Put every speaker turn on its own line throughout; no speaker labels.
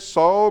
$100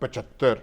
75